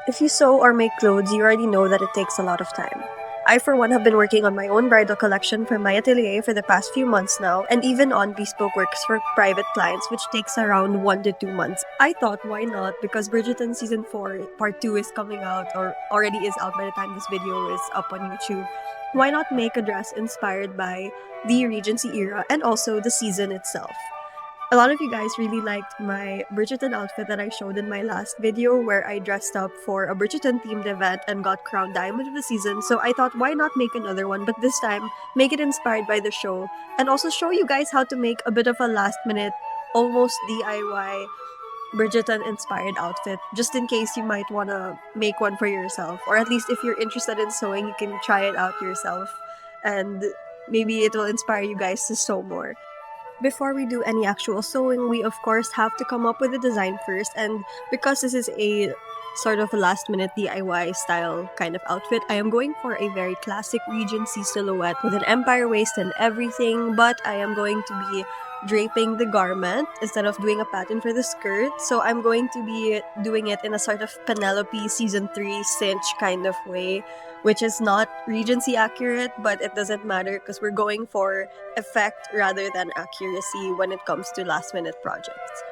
If you sew or make clothes, you already know that it takes a lot of time. I, for one, have been working on my own bridal collection for my atelier for the past few months now, and even on bespoke works for private clients, which takes around 1 to 2 months. I thought, why not? Because Bridgerton Season 4, Part 2 is coming out, or already is out by the time this video is up on YouTube. Why not make a dress inspired by the Regency era and also the season itself? A lot of you guys really liked my Bridgerton outfit that I showed in my last video where I dressed up for a Bridgerton themed event and got crowned Diamond of the Season, so I thought why not make another one, but this time make it inspired by the show and also show you guys how to make a bit of a last minute, almost DIY Bridgerton inspired outfit just in case you might want to make one for yourself, or at least if you're interested in sewing you can try it out yourself and maybe it will inspire you guys to sew more. Before we do any actual sewing, we of course have to come up with a design first, and because this is a sort of a last minute DIY style kind of outfit, I am going for a very classic Regency silhouette with an empire waist and everything, but I am going to be draping the garment instead of doing a pattern for the skirt. So I'm going to be doing it in a sort of Penelope season 3 cinch kind of way, which is not Regency accurate, but it doesn't matter because we're going for effect rather than accuracy when it comes to last minute projects.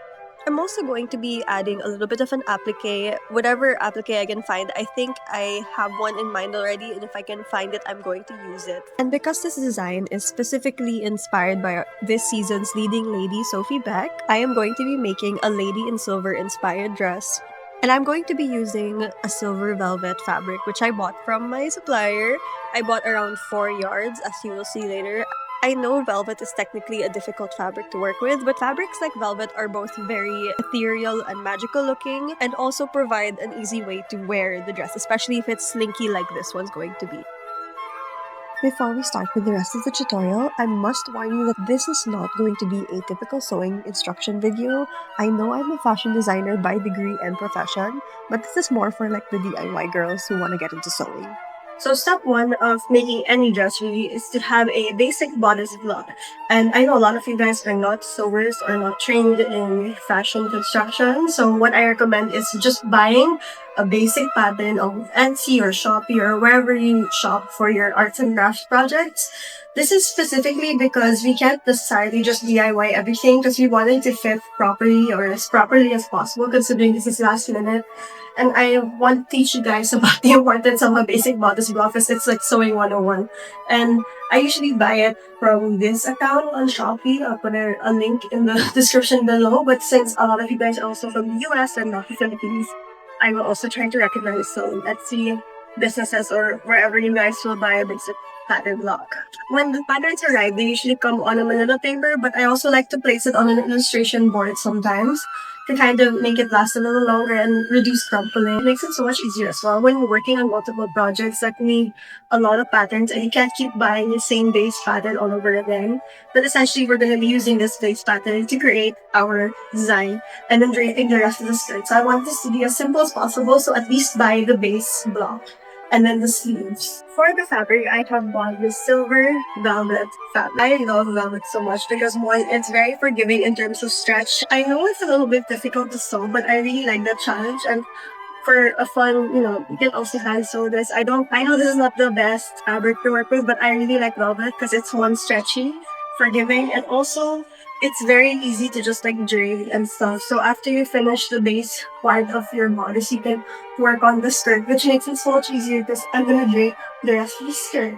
I'm also going to be adding a little bit of an applique, whatever applique I can find. I think I have one in mind already, and if I can find it, I'm going to use it. And because this design is specifically inspired by this season's leading lady, Sophie Beck, I am going to be making a lady in silver inspired dress. And I'm going to be using a silver velvet fabric, which I bought from my supplier. I bought around 4 yards, as you will see later. I know velvet is technically a difficult fabric to work with, but fabrics like velvet are both very ethereal and magical looking, and also provide an easy way to wear the dress, especially if it's slinky like this one's going to be. Before we start with the rest of the tutorial, I must warn you that this is not going to be a typical sewing instruction video. I know I'm a fashion designer by degree and profession, but this is more for like the DIY girls who want to get into sewing. So step one of making any dress really is to have a basic bodice block. And I know a lot of you guys are not sewers or not trained in fashion construction. So what I recommend is just buying a basic pattern on Etsy or Shopee or wherever you shop for your arts and crafts projects. This is specifically because we can't necessarily just DIY everything because we want it to fit properly or as properly as possible considering this is last minute. And I want to teach you guys about the importance of a basic bodice block because it's like sewing 101. And I usually buy it from this account on Shopee. I'll put a link in the description below. But since a lot of you guys are also from the US and not the Philippines, I will also try to recommend some Etsy businesses or wherever you guys will buy a basic pattern block. When the patterns arrive, they usually come on a manila paper, but I also like to place it on an illustration board sometimes to kind of make it last a little longer and reduce crumpling. It makes it so much easier as well when you're working on multiple projects that need a lot of patterns and you can't keep buying the same base pattern all over again. But essentially, we're going to be using this base pattern to create our design and then draping the rest of the skirt. So I want this to be as simple as possible, so at least buy the base block and then the sleeves. For the fabric, I have bought this silver velvet fabric. I love velvet so much because one, it's very forgiving in terms of stretch. I know it's a little bit difficult to sew, but I really like that challenge. And for a fun, you can also hand sew this. I know this is not the best fabric to work with, but I really like velvet because it's one, stretchy, forgiving, and also it's very easy to just like drape and stuff. So after you finish the base part of your bodice, you can work on the skirt, which makes it so much easier because I'm gonna drape the rest of the skirt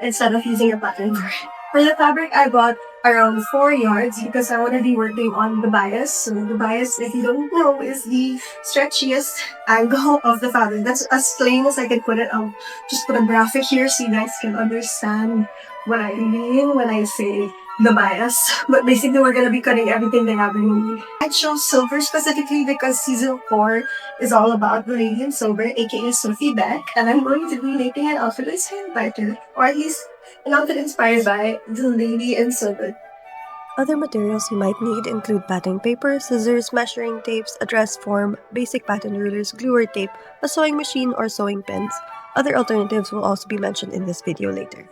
instead of using a pattern for it. For the fabric, I bought around 4 yards because I want to be working on the bias. So the bias, if you don't know, is the stretchiest angle of the fabric. That's as plain as I can put it. I'll just put a graphic here so you guys can understand what I mean when I say the bias. But basically, we're going to be cutting everything diagonally. I chose silver specifically because season 4 is all about the lady in silver, aka Sophie Beck. And I'm going to be making an outfit inspired by her, or at least an outfit inspired by the lady in silver. Other materials you might need include pattern paper, scissors, measuring tapes, a dress form, basic pattern rulers, glue or tape, a sewing machine, or sewing pins. Other alternatives will also be mentioned in this video later.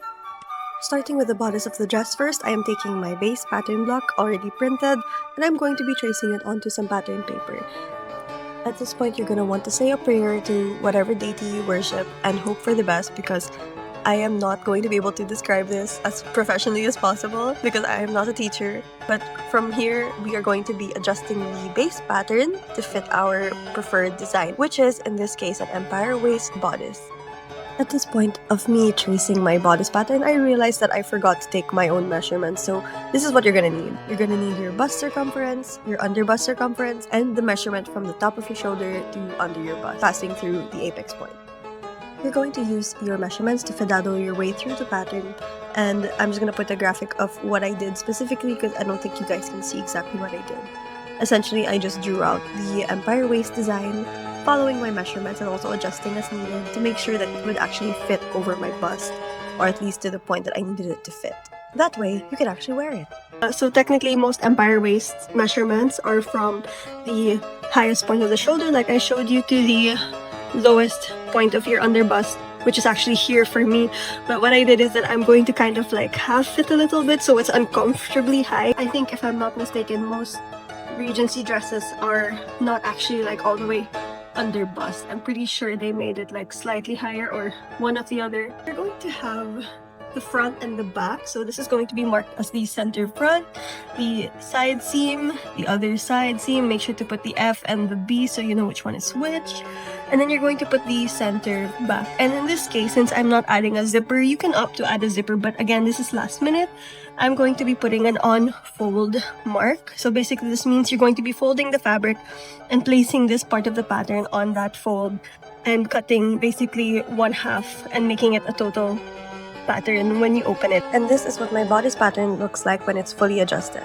Starting with the bodice of the dress first, I am taking my base pattern block already printed, and I'm going to be tracing it onto some pattern paper. At this point, you're gonna want to say a prayer to whatever deity you worship and hope for the best, because I am not going to be able to describe this as professionally as possible because I am not a teacher. But from here, we are going to be adjusting the base pattern to fit our preferred design, which is, in this case, an empire waist bodice. At this point of me tracing my bodice pattern, I realized that I forgot to take my own measurements. So this is what you're gonna need. You're gonna need your bust circumference, your under bust circumference, and the measurement from the top of your shoulder to under your bust, passing through the apex point. You're going to use your measurements to finagle your way through the pattern, and I'm just going to put a graphic of what I did specifically because I don't think you guys can see exactly what I did. Essentially, I just drew out the empire waist design, following my measurements and also adjusting as needed to make sure that it would actually fit over my bust, or at least to the point that I needed it to fit. That way, you can actually wear it. So technically, most empire waist measurements are from the highest point of the shoulder, like I showed you, to the lowest point of your under bust, which is actually here for me. But what I did is that I'm going to kind of like half it a little bit so it's uncomfortably high. I think, if I'm not mistaken, most regency dresses are not actually like all the way under bust. I'm pretty sure they made it like slightly higher or one or the other. You're going to have the front and the back. So this is going to be marked as the center front, the side seam, the other side seam. Make sure to put the F and the B so you know which one is which. And then you're going to put the center back. And in this case, since I'm not adding a zipper, you can opt to add a zipper, but again, this is last minute. I'm going to be putting an on-fold mark. So basically, this means you're going to be folding the fabric and placing this part of the pattern on that fold and cutting basically 1/2 and making it a total pattern when you open it. And this is what my bodice pattern looks like when it's fully adjusted.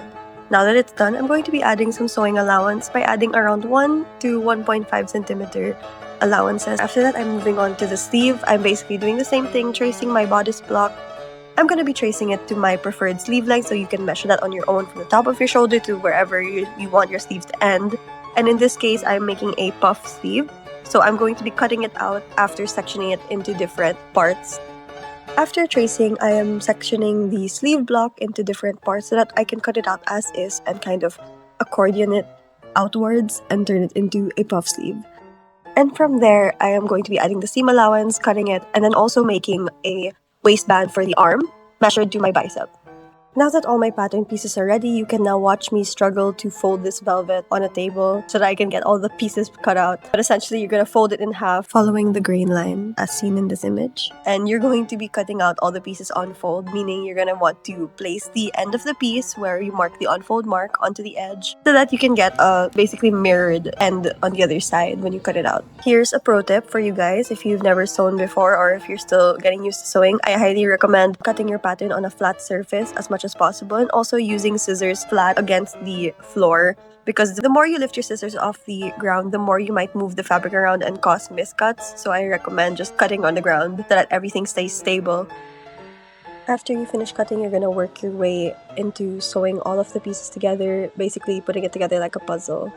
Now that it's done, I'm going to be adding some sewing allowance by adding around 1 to 1.5 centimeter allowances. After that, I'm moving on to the sleeve. I'm basically doing the same thing, tracing my bodice block. I'm going to be tracing it to my preferred sleeve length, so you can measure that on your own from the top of your shoulder to wherever you want your sleeves to end. And in this case, I'm making a puff sleeve, so I'm going to be cutting it out after sectioning it into different parts. After tracing, I am sectioning the sleeve block into different parts so that I can cut it out as is and kind of accordion it outwards and turn it into a puff sleeve. And from there, I am going to be adding the seam allowance, cutting it, and then also making a waistband for the arm measured to my bicep. Now that all my pattern pieces are ready, you can now watch me struggle to fold this velvet on a table so that I can get all the pieces cut out. But essentially, you're going to fold it in half following the grain line as seen in this image. And you're going to be cutting out all the pieces on fold, meaning you're going to want to place the end of the piece where you mark the unfold mark onto the edge so that you can get a basically mirrored end on the other side when you cut it out. Here's a pro tip for you guys if you've never sewn before or if you're still getting used to sewing. I highly recommend cutting your pattern on a flat surface as much as possible, and also using scissors flat against the floor, because the more you lift your scissors off the ground, the more you might move the fabric around and cause miscuts. So I recommend just cutting on the ground so that everything stays stable. After you finish cutting, you're gonna work your way into sewing all of the pieces together, basically putting it together like a puzzle.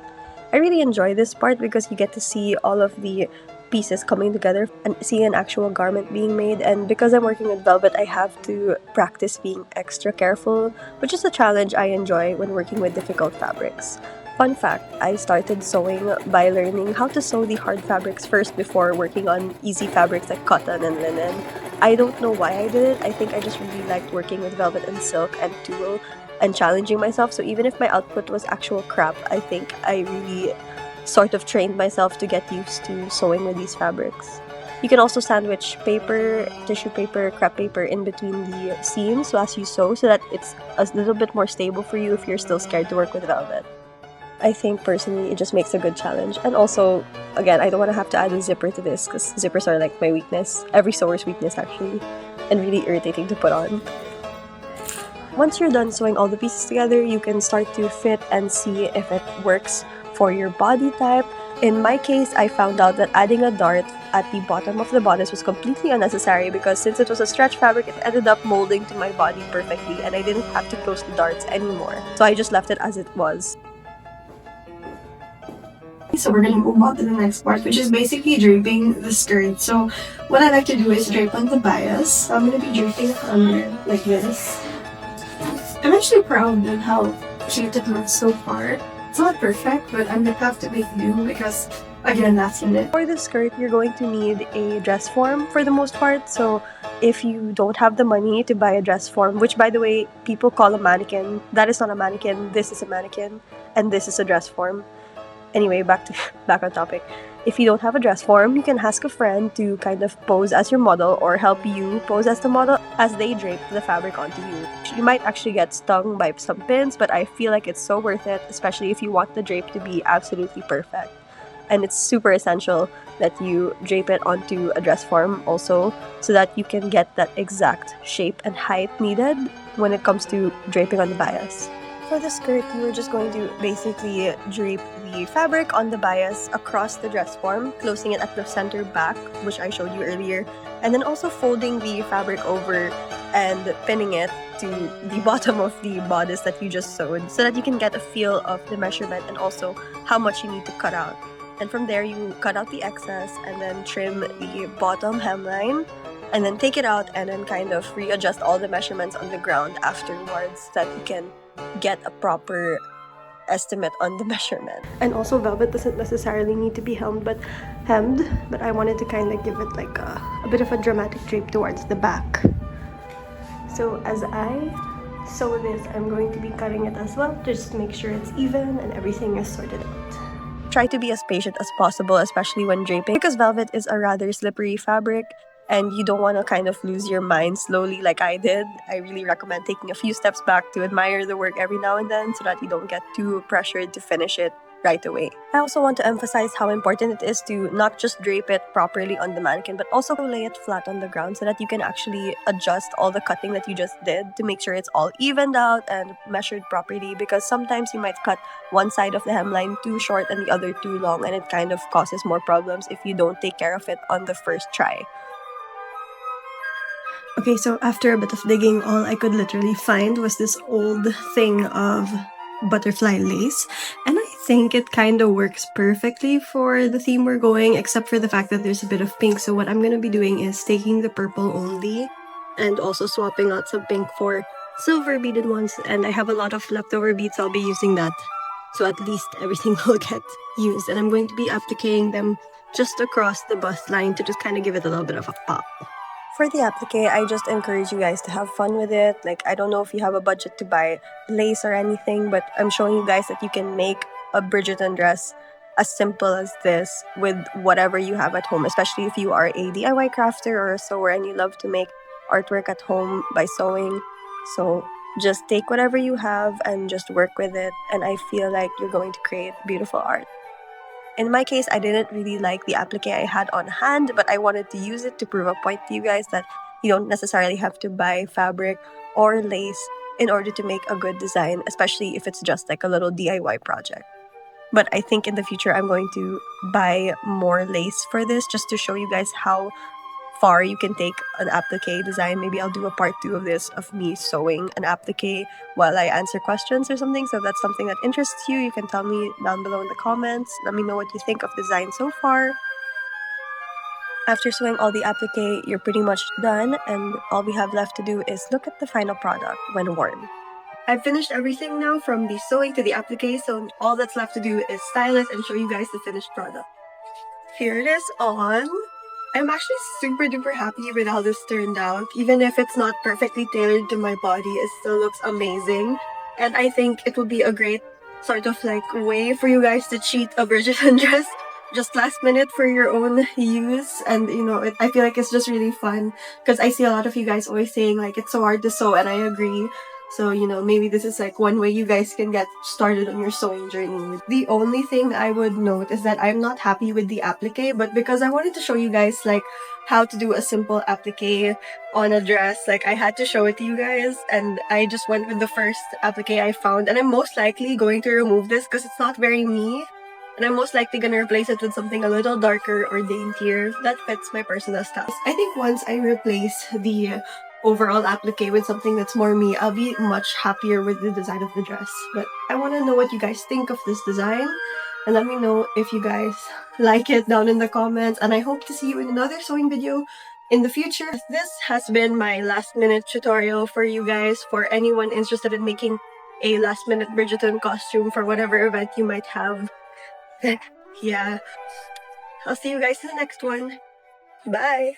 I really enjoy this part because you get to see all of the pieces coming together and see an actual garment being made. And because I'm working with velvet, I have to practice being extra careful, which is a challenge I enjoy when working with difficult fabrics. Fun fact, I started sewing by learning how to sew the hard fabrics first before working on easy fabrics like cotton and linen. I don't know why I did it. I think I just really liked working with velvet and silk and tulle and challenging myself. So even if my output was actual crap, I think I really sort of trained myself to get used to sewing with these fabrics. You can also sandwich paper, tissue paper, crepe paper in between the seams as you sew so that it's a little bit more stable for you if you're still scared to work with velvet. I think personally it just makes a good challenge. And also, again, I don't want to have to add a zipper to this because zippers are like my weakness, every sewer's weakness actually, and really irritating to put on. Once you're done sewing all the pieces together, you can start to fit and see if it works for your body type. In my case, I found out that adding a dart at the bottom of the bodice was completely unnecessary because since it was a stretch fabric, it ended up molding to my body perfectly and I didn't have to close the darts anymore. So I just left it as it was. So we're gonna move on to the next part, which is basically draping the skirt. So what I like to do is drape on the bias. So I'm gonna be draping it under like this. I'm actually proud of how shaped it looks so far. It's not perfect, but I'm gonna have to make do because Again, last minute. For the skirt, you're going to need a dress form for the most part. So if you don't have the money to buy a dress form, which by the way, people call a mannequin, that is not a mannequin, this is a mannequin, and this is a dress form. Anyway, back on topic. If you don't have a dress form, you can ask a friend to kind of pose as your model or help you pose as the model as they drape the fabric onto you. You might actually get stung by some pins, but I feel like it's so worth it, especially if you want the drape to be absolutely perfect. And it's super essential that you drape it onto a dress form also, so that you can get that exact shape and height needed when it comes to draping on the bias. For the skirt, you are just going to basically drape the fabric on the bias across the dress form, closing it at the center back, which I showed you earlier, and then also folding the fabric over and pinning it to the bottom of the bodice that you just sewed, so that you can get a feel of the measurement and also how much you need to cut out. And from there, you cut out the excess and then trim the bottom hemline, and then take it out and then kind of readjust all the measurements on the ground afterwards, so that you can get a proper estimate on the measurement. And also, velvet doesn't necessarily need to be hemmed, but I wanted to kind of give it like a bit of a dramatic drape towards the back. So as I sew this, I'm going to be cutting it as well, just to make sure it's even and everything is sorted out. Try to be as patient as possible, especially when draping, because velvet is a rather slippery fabric and you don't want to kind of lose your mind slowly like I did. I really recommend taking a few steps back to admire the work every now and then, so that you don't get too pressured to finish it right away. I also want to emphasize how important it is to not just drape it properly on the mannequin, but also lay it flat on the ground, so that you can actually adjust all the cutting that you just did to make sure it's all evened out and measured properly, because sometimes you might cut one side of the hemline too short and the other too long, and it kind of causes more problems if you don't take care of it on the first try. Okay, so after a bit of digging, all I could literally find was this old thing of butterfly lace, and I think it kind of works perfectly for the theme we're going, except for the fact that there's a bit of pink. So what I'm going to be doing is taking the purple only and also swapping out some pink for silver beaded ones, and I have a lot of leftover beads, so I'll be using that, so at least everything will get used. And I'm going to be appliquing them just across the bust line to just kind of give it a little bit of a pop. For the applique, I just encourage you guys to have fun with it. Like, I don't know if you have a budget to buy lace or anything, but I'm showing you guys that you can make a Bridgerton dress as simple as this with whatever you have at home, especially if you are a DIY crafter or a sewer and you love to make artwork at home by sewing. So just take whatever you have and just work with it, and I feel like you're going to create beautiful art. In my case, I didn't really like the applique I had on hand, but I wanted to use it to prove a point to you guys that you don't necessarily have to buy fabric or lace in order to make a good design, especially if it's just like a little DIY project. But I think in the future, I'm going to buy more lace for this, just to show you guys how far you can take an applique design. Maybe I'll do a part 2 of this, of me sewing an applique while I answer questions or something. So if that's something that interests you, you can tell me down below in the comments. Let me know what you think of the design so far. After sewing all the applique, you're pretty much done, and all we have left to do is look at the final product when worn. I've finished everything now, from the sewing to the applique, so all that's left to do is style it and show you guys the finished product. Here it is on. I'm actually super duper happy with how this turned out. Even if it's not perfectly tailored to my body, it still looks amazing. And I think it would be a great sort of like way for you guys to cheat a Bridgerton dress just last minute for your own use. And you know, I feel like it's just really fun, because I see a lot of you guys always saying like it's so hard to sew, and I agree. So, you know, maybe this is like one way you guys can get started on your sewing journey. The only thing I would note is that I'm not happy with the applique, but because I wanted to show you guys like how to do a simple applique on a dress, like I had to show it to you guys, and I just went with the first applique I found, and I'm most likely going to remove this because it's not very me. And I'm most likely gonna replace it with something a little darker or daintier that fits my personal style. I think once I replace the overall applique with something that's more me, I'll be much happier with the design of the dress. But I want to know what you guys think of this design, and let me know if you guys like it down in the comments, and I hope to see you in another sewing video in the future. This has been my last minute tutorial for you guys, for anyone interested in making a last minute Bridgerton costume for whatever event you might have. Yeah. I'll see you guys in the next one. Bye.